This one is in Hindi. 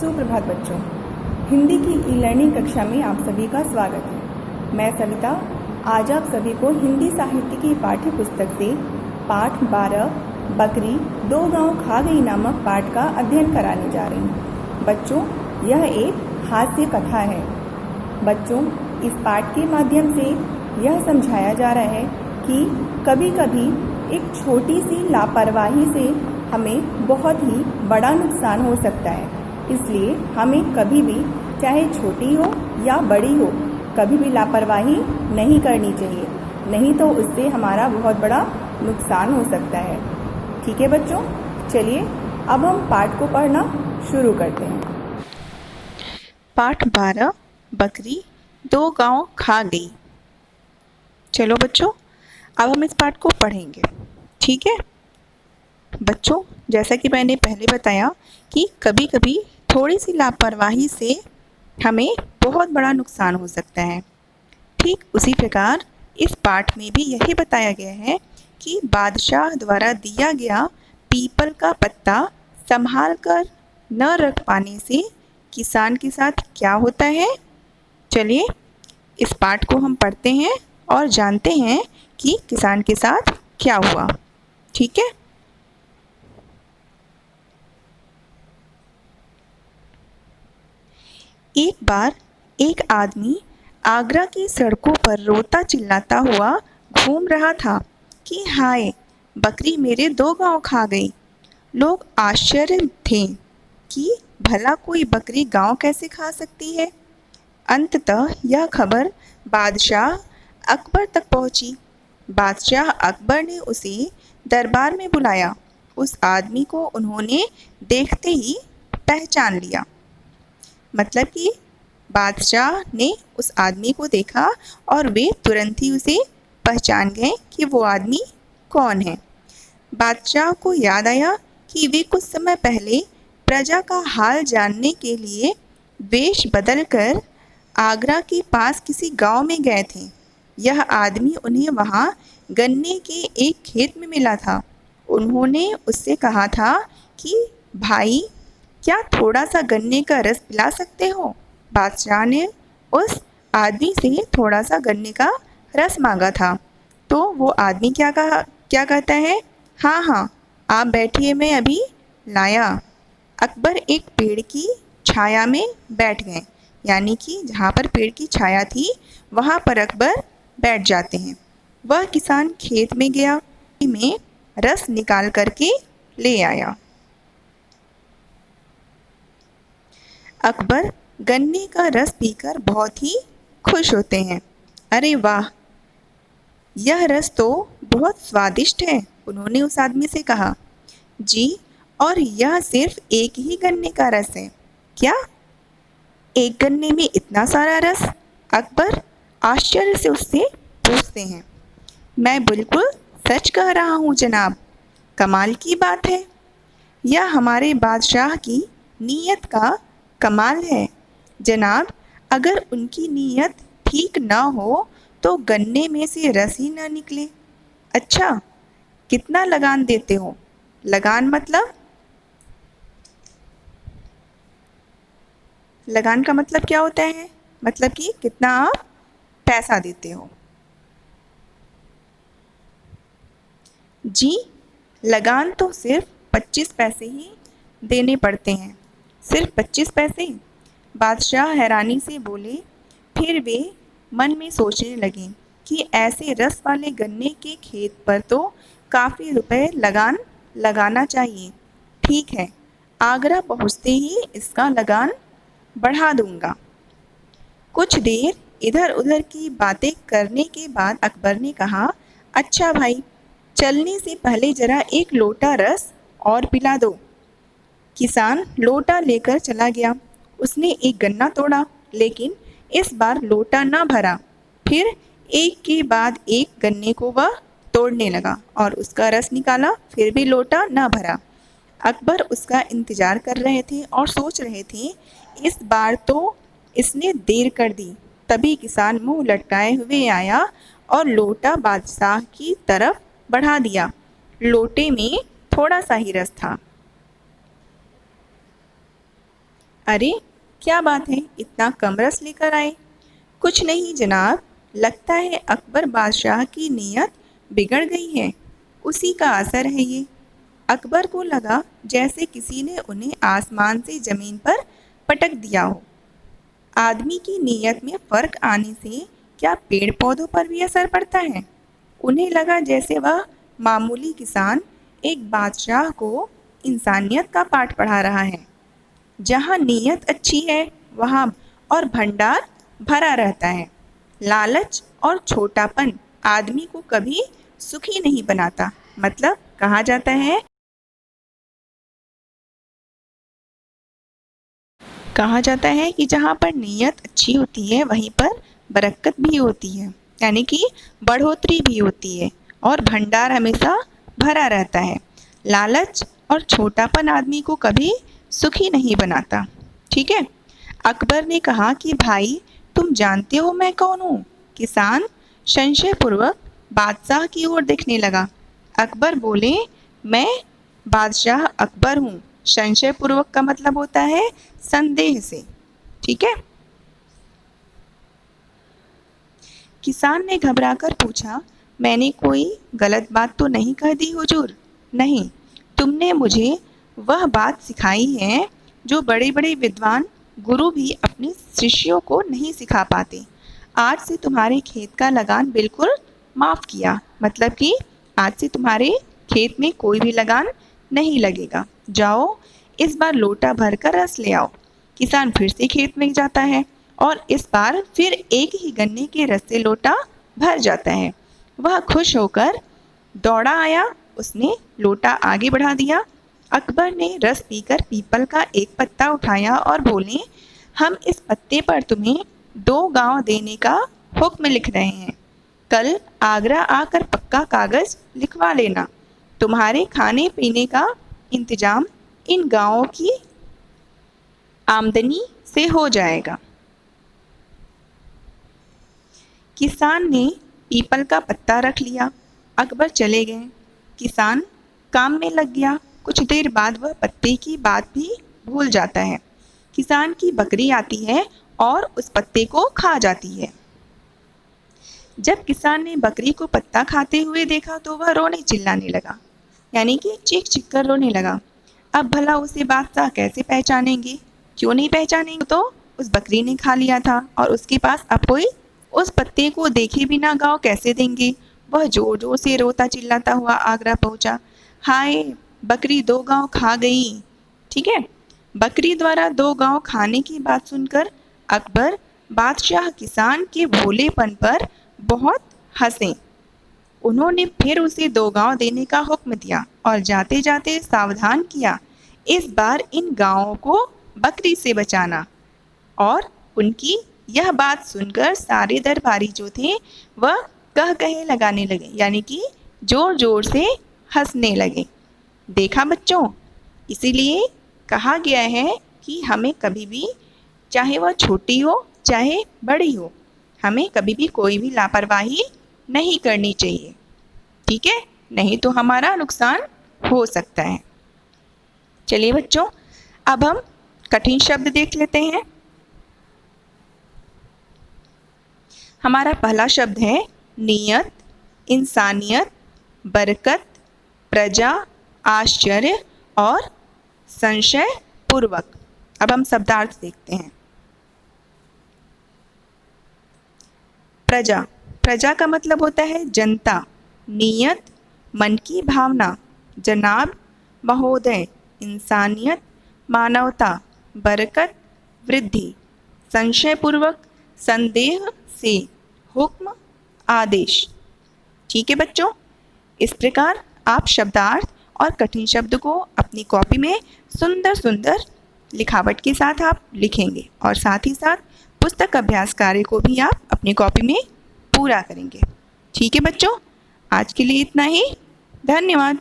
सुप्रभात बच्चों, हिंदी की ई लर्निंग कक्षा में आप सभी का स्वागत है। मैं सविता आज आप सभी को हिंदी साहित्य की पाठ्य पुस्तक से पाठ 12 बकरी 2 गांव खा गई नामक पाठ का अध्ययन कराने जा रही हूँ। बच्चों, यह एक हास्य कथा है। बच्चों, इस पाठ के माध्यम से यह समझाया जा रहा है कि कभी कभी एक छोटी सी लापरवाही से हमें बहुत ही बड़ा नुकसान हो सकता है। इसलिए हमें कभी भी, चाहे छोटी हो या बड़ी हो, कभी भी लापरवाही नहीं करनी चाहिए, नहीं तो उससे हमारा बहुत बड़ा नुकसान हो सकता है। ठीक है बच्चों, चलिए अब हम पाठ को पढ़ना शुरू करते हैं। पाठ 12 बकरी 2 गांव खा गई। चलो बच्चों, अब हम इस पाठ को पढ़ेंगे। ठीक है बच्चों, जैसा कि मैंने पहले बताया कि कभी कभी थोड़ी सी लापरवाही से हमें बहुत बड़ा नुकसान हो सकता है। ठीक उसी प्रकार इस पाठ में भी यही बताया गया है कि बादशाह द्वारा दिया गया पीपल का पत्ता संभाल कर न रख पाने से किसान के साथ क्या होता है। चलिए इस पाठ को हम पढ़ते हैं और जानते हैं कि किसान के साथ क्या हुआ। ठीक है, एक बार एक आदमी आगरा की सड़कों पर रोता चिल्लाता हुआ घूम रहा था कि हाय, बकरी मेरे 2 गांव खा गई। लोग आश्चर्य थे कि भला कोई बकरी गांव कैसे खा सकती है। अंततः यह खबर बादशाह अकबर तक पहुंची। बादशाह अकबर ने उसे दरबार में बुलाया। उस आदमी को उन्होंने देखते ही पहचान लिया। मतलब कि बादशाह ने उस आदमी को देखा और वे तुरंत ही उसे पहचान गए कि वो आदमी कौन है। बादशाह को याद आया कि वे कुछ समय पहले प्रजा का हाल जानने के लिए वेश बदलकर आगरा के पास किसी गांव में गए थे। यह आदमी उन्हें वहां गन्ने के एक खेत में मिला था। उन्होंने उससे कहा था कि भाई, क्या थोड़ा सा गन्ने का रस पिला सकते हो। बादशाह ने उस आदमी से थोड़ा सा गन्ने का रस मांगा था। तो वो आदमी क्या कहता है, हाँ हाँ आप बैठिए, मैं अभी लाया। अकबर एक पेड़ की छाया में बैठ गए, यानी कि जहाँ पर पेड़ की छाया थी वहाँ पर अकबर बैठ जाते हैं। वह किसान खेत में गया, में रस निकाल करके ले आया। अकबर गन्ने का रस पीकर बहुत ही खुश होते हैं। अरे वाह, यह रस तो बहुत स्वादिष्ट है, उन्होंने उस आदमी से कहा। जी, और यह सिर्फ एक ही गन्ने का रस है क्या? एक गन्ने में इतना सारा रस? अकबर आश्चर्य से उससे पूछते हैं। मैं बिल्कुल सच कह रहा हूँ जनाब, कमाल की बात है। यह हमारे बादशाह की नीयत का कमाल है जनाब। अगर उनकी नीयत ठीक ना हो तो गन्ने में से रस ही ना निकले। अच्छा, कितना लगान देते हो? लगान लगान का मतलब क्या होता है? मतलब कि कितना आप पैसा देते हो। जी, लगान तो सिर्फ 25 पैसे ही देने पड़ते हैं। सिर्फ 25 पैसे? बादशाह हैरानी से बोले। फिर वे मन में सोचने लगे कि ऐसे रस वाले गन्ने के खेत पर तो काफ़ी रुपए लगान लगाना चाहिए। ठीक है, आगरा पहुँचते ही इसका लगान बढ़ा दूंगा। कुछ देर इधर उधर की बातें करने के बाद अकबर ने कहा, अच्छा भाई, चलने से पहले जरा एक लोटा रस और पिला दो। किसान लोटा लेकर चला गया। उसने एक गन्ना तोड़ा, लेकिन इस बार लोटा न भरा। फिर एक के बाद एक गन्ने को वह तोड़ने लगा और उसका रस निकाला, फिर भी लोटा न भरा। अकबर उसका इंतजार कर रहे थे और सोच रहे थे, इस बार तो इसने देर कर दी। तभी किसान मुंह लटकाए हुए आया और लोटा बादशाह की तरफ बढ़ा दिया। लोटे में थोड़ा सा ही रस था। अरे क्या बात है, इतना कम रस लेकर आए? कुछ नहीं जनाब, लगता है अकबर बादशाह की नीयत बिगड़ गई है, उसी का असर है ये। अकबर को लगा जैसे किसी ने उन्हें आसमान से ज़मीन पर पटक दिया हो। आदमी की नीयत में फ़र्क आने से क्या पेड़ पौधों पर भी असर पड़ता है? उन्हें लगा जैसे वह मामूली किसान एक बादशाह को इंसानियत का पाठ पढ़ा रहा है। जहाँ नीयत अच्छी है वहाँ और भंडार भरा रहता है। लालच और छोटापन आदमी को कभी सुखी नहीं बनाता। मतलब कहा जाता है कि जहाँ पर नीयत अच्छी होती है वहीं पर बरकत भी होती है, यानी कि बढ़ोतरी भी होती है और भंडार हमेशा भरा रहता है। लालच और छोटापन आदमी को कभी सुखी नहीं बनाता। ठीक है। अकबर ने कहा कि भाई तुम जानते हो मैं कौन हूँ? किसान संशयपूर्वक बादशाह की ओर देखने लगा। अकबर बोले, मैं बादशाह अकबर हूँ। संशयपूर्वक का मतलब होता है संदेह से। ठीक है। किसान ने घबराकर पूछा, मैंने कोई गलत बात तो नहीं कह दी हुजूर? नहीं, तुमने मुझे वह बात सिखाई है जो बड़े बड़े विद्वान गुरु भी अपने शिष्यों को नहीं सिखा पाते। आज से तुम्हारे खेत का लगान बिल्कुल माफ़ किया। मतलब कि आज से तुम्हारे खेत में कोई भी लगान नहीं लगेगा। जाओ इस बार लोटा भरकर रस ले आओ। किसान फिर से खेत में जाता है और इस बार फिर एक ही गन्ने के रस से लोटा भर जाता है। वह खुश होकर दौड़ा आया, उसने लोटा आगे बढ़ा दिया। अकबर ने रस पीकर पीपल का एक पत्ता उठाया और बोले, हम इस पत्ते पर तुम्हें 2 गांव देने का हुक्म लिख रहे हैं। कल आगरा आकर पक्का कागज़ लिखवा लेना। तुम्हारे खाने पीने का इंतजाम इन गांवों की आमदनी से हो जाएगा। किसान ने पीपल का पत्ता रख लिया। अकबर चले गए। किसान काम में लग गया। कुछ देर बाद वह पत्ते की बात भी भूल जाता है। किसान की बकरी आती है और उस पत्ते को खा जाती है। जब किसान ने बकरी को पत्ता खाते हुए देखा तो वह रोने चिल्लाने लगा, यानी कि चीख चीख कर रोने लगा। अब भला उसे बादशाह कैसे पहचानेंगे? क्यों नहीं पहचानेंगे? तो उस बकरी ने खा लिया था और उसके पास अब कोई उस पत्ते को देखे बिना गाँव कैसे देंगे? वह जोर जोर से रोता चिल्लाता हुआ आगरा पहुंचा। हाय, बकरी 2 गांव खा गई। ठीक है। बकरी द्वारा 2 गांव खाने की बात सुनकर अकबर बादशाह किसान के भोलेपन पर बहुत हंसे। उन्होंने फिर उसे 2 गांव देने का हुक्म दिया और जाते जाते सावधान किया, इस बार इन गांवों को बकरी से बचाना। और उनकी यह बात सुनकर सारे दरबारी जो थे वह कह कहे लगाने लगे, यानी कि जोर जोर से हंसने लगे। देखा बच्चों, इसीलिए कहा गया है कि हमें कभी भी, चाहे वह छोटी हो चाहे बड़ी हो, हमें कभी भी कोई भी लापरवाही नहीं करनी चाहिए। ठीक है, नहीं तो हमारा नुकसान हो सकता है। चलिए बच्चों, अब हम कठिन शब्द देख लेते हैं। हमारा पहला शब्द है नियत, इंसानियत, बरकत, प्रजा, आश्चर्य और संशय पूर्वक। अब हम शब्दार्थ देखते हैं। प्रजा, प्रजा का मतलब होता है जनता। नियत, मन की भावना। जनाब, महोदय। इंसानियत, मानवता। बरकत, वृद्धि। संशयपूर्वक, संदेह से। हुक्म, आदेश। ठीक है बच्चों, इस प्रकार आप शब्दार्थ और कठिन शब्द को अपनी कॉपी में सुंदर सुंदर लिखावट के साथ आप लिखेंगे और साथ ही साथ पुस्तक अभ्यास कार्य को भी आप अपनी कॉपी में पूरा करेंगे। ठीक है बच्चों, आज के लिए इतना ही। धन्यवाद।